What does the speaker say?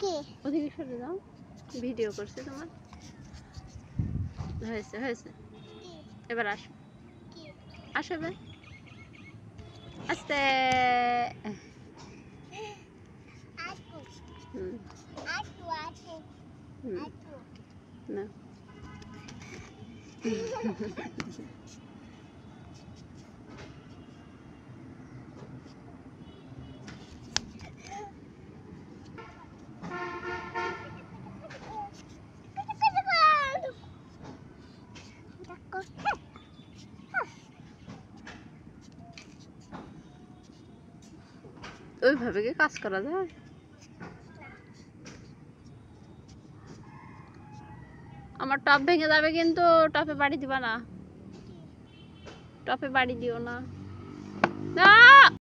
কে ওদিকে সরে যাও, ভিডিও করছে তোমার। হয়েছে হয়েছে, এবার আসো আসো এবার আস্তে। হুম হুম না ওইভাবে কি কাজ করা যায়? আমার টপ ভেঙে যাবে কিন্তু, টপে বাড়ি দিবা না, টপে বাড়ি দিও না।